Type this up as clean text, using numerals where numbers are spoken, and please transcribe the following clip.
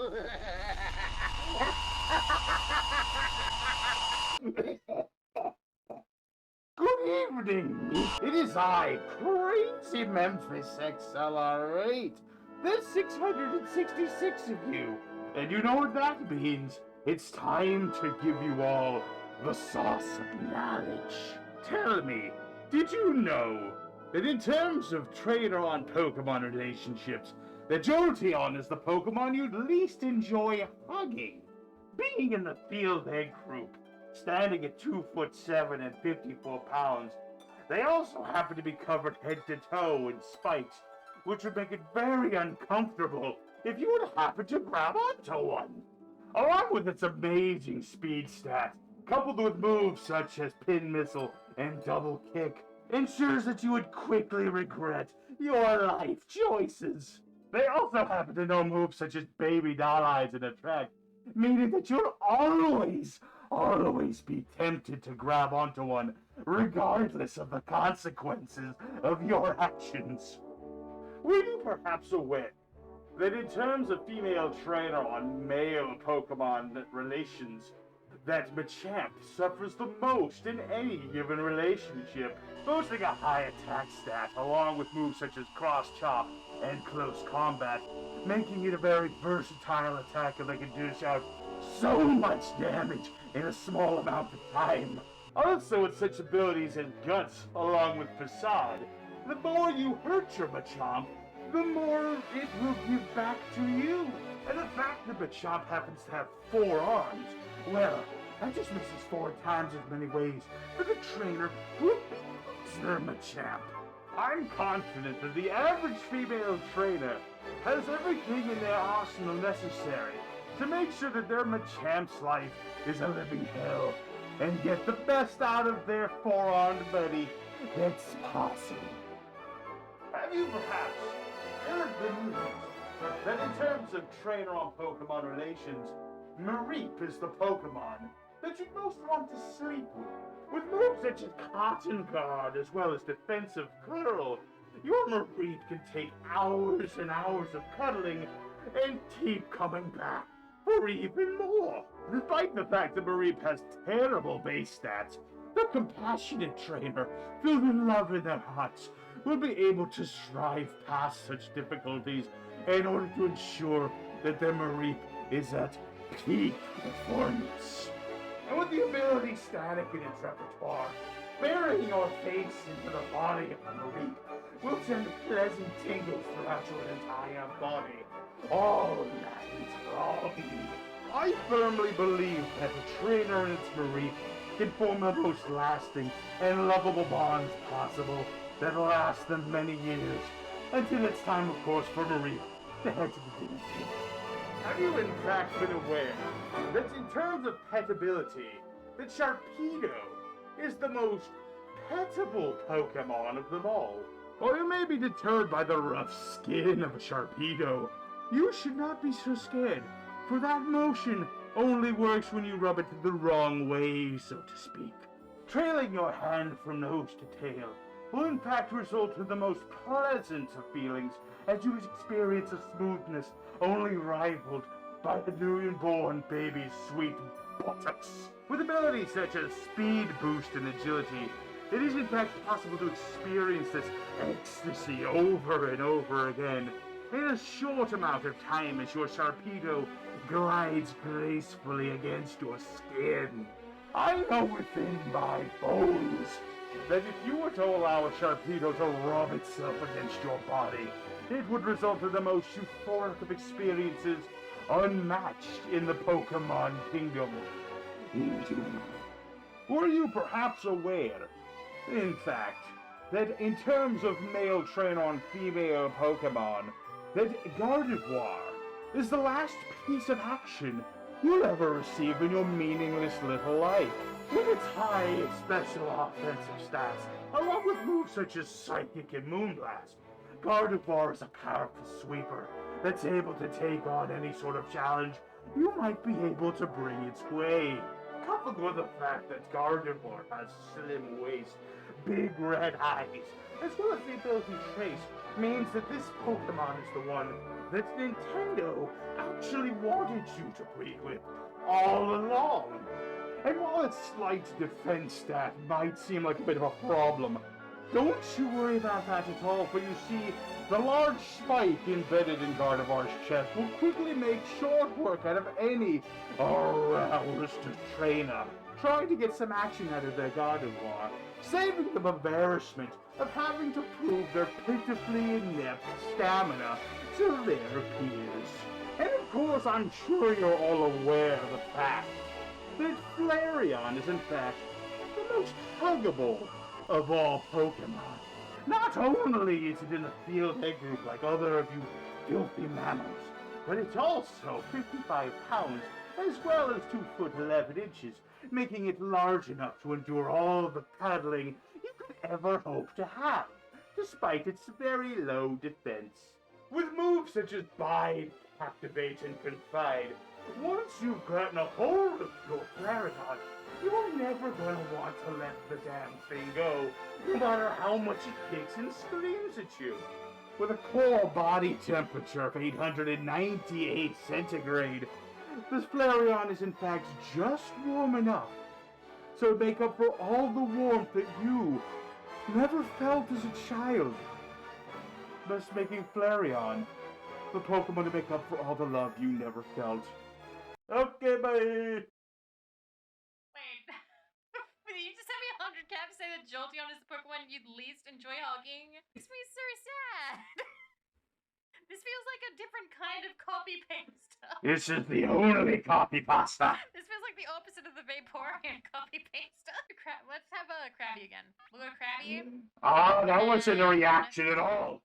Good evening. It is I, Crazy Memphis XLR8. There's 666 of you. And you know what that means. It's time to give you all the sauce of knowledge. Tell me, did you know that in terms of trainer-on Pokemon relationships, that Jolteon is the Pokemon you'd least enjoy hugging? Being in the Field Egg group, standing at 2'7" and 54 pounds, they also happen to be covered head to toe in spikes, which would make it very uncomfortable if you would happen to grab onto one. Along with its amazing speed stat, coupled with moves such as Pin Missile and Double Kick, ensures that you would quickly regret your life choices. They also happen to know moves such as Baby Doll Eyes and Attract, meaning that you'll always be tempted to grab onto one, regardless of the consequences of your actions. Were you perhaps aware that in terms of female trainer on male Pokemon relations, that Machamp suffers the most in any given relationship, boasting a high attack stat along with moves such as Cross Chop and Close Combat, making it a very versatile attacker that can dish out so much damage in a small amount of time. Also with such abilities as Guts along with Facade, the more you hurt your Machamp, the more it will give back to you. And the fact that Machamp happens to have 4 arms, well, that just makes it 4 times as many ways for the trainer who beats their Machamp. I'm confident that the average female trainer has everything in their arsenal necessary to make sure that their Machamp's life is a living hell and get the best out of their 4-armed buddy that's possible. Have you perhaps heard the news that in terms of trainer on Pokemon relations, Mareep is the Pokemon that you'd most want to sleep with moves such as Cotton Guard as well as Defensive Curl. Your Mareep can take hours and hours of cuddling and keep coming back for even more. Despite the fact that Mareep has terrible base stats, the compassionate trainer, filled with love in their hearts, will be able to strive past such difficulties in order to ensure that their Mareep is at peak performance. And with the ability Static in its repertoire, burying your face into the body of the Mareep will send pleasant tingles throughout your entire body, all night long. I firmly believe that a trainer and its Mareep can form the most lasting and lovable bonds possible that last them many years, until it's time, of course, for Mareep to head to the dinner table. Have you in fact been aware that in terms of petability, that Sharpedo is the most petable Pokemon of them all? While you may be deterred by the rough skin of a Sharpedo, you should not be so scared, for that motion only works when you rub it the wrong way, so to speak. Trailing your hand from nose to tail will in fact result in the most pleasant of feelings as you experience a smoothness only rivaled by the newborn baby's sweet buttocks. With abilities such as speed boost and agility, it is in fact possible to experience this ecstasy over and over again in a short amount of time as your Sharpedo glides gracefully against your skin. I know within my bones that if you were to allow a Sharpedo to rub itself against your body, it would result in the most euphoric of experiences unmatched in the Pokemon Kingdom. Were you perhaps aware, in fact, that in terms of male train on female Pokemon, that Gardevoir is the last piece of action you'll ever receive in your meaningless little life? With its high special offensive stats, along with moves such as Psychic and Moonblast, Gardevoir is a powerful sweeper that's able to take on any sort of challenge you might be able to bring its way. Coupled with the fact that Gardevoir has slim waist, big red eyes, as well as the ability Trace, means that this Pokemon is the one that Nintendo actually wanted you to breed with all along. And while its slight defense stat might seem like a bit of a problem, don't you worry about that at all, for you see, the large spike embedded in Gardevoir's chest will quickly make short work out of any aroused trainer trying to get some action out of their Gardevoir, saving them embarrassment of having to prove their pitifully inept stamina to their peers. And of course, I'm sure you're all aware of the fact that Flareon is in fact the most huggable of all Pokemon. Not only is it in the field egg group like other of you filthy mammals, but it's also 55 pounds as well as 2 foot 11 inches, making it large enough to endure all the cuddling you could ever hope to have, despite its very low defense. With moves such as Bide, Captivate, and Confide, once you've gotten a hold of your Flareon, you're never gonna want to let the damn thing go, no matter how much it kicks and screams at you. With a core body temperature of 898 centigrade, this Flareon is in fact just warm enough so to make up for all the warmth that you never felt as a child, thus making Flareon the Pokemon to make up for all the love you never felt. Okay, bye! Wait. Did you just have me 100 caps say that Jolteon is the Pokemon you'd least enjoy hugging? Makes me so sad. This feels like a different kind of copy paste. This is the only copy pasta! This feels like the opposite of the Vaporeon copy paste. Let's have a Krabby again. We'll go Krabby. Ah, that wasn't a reaction at all!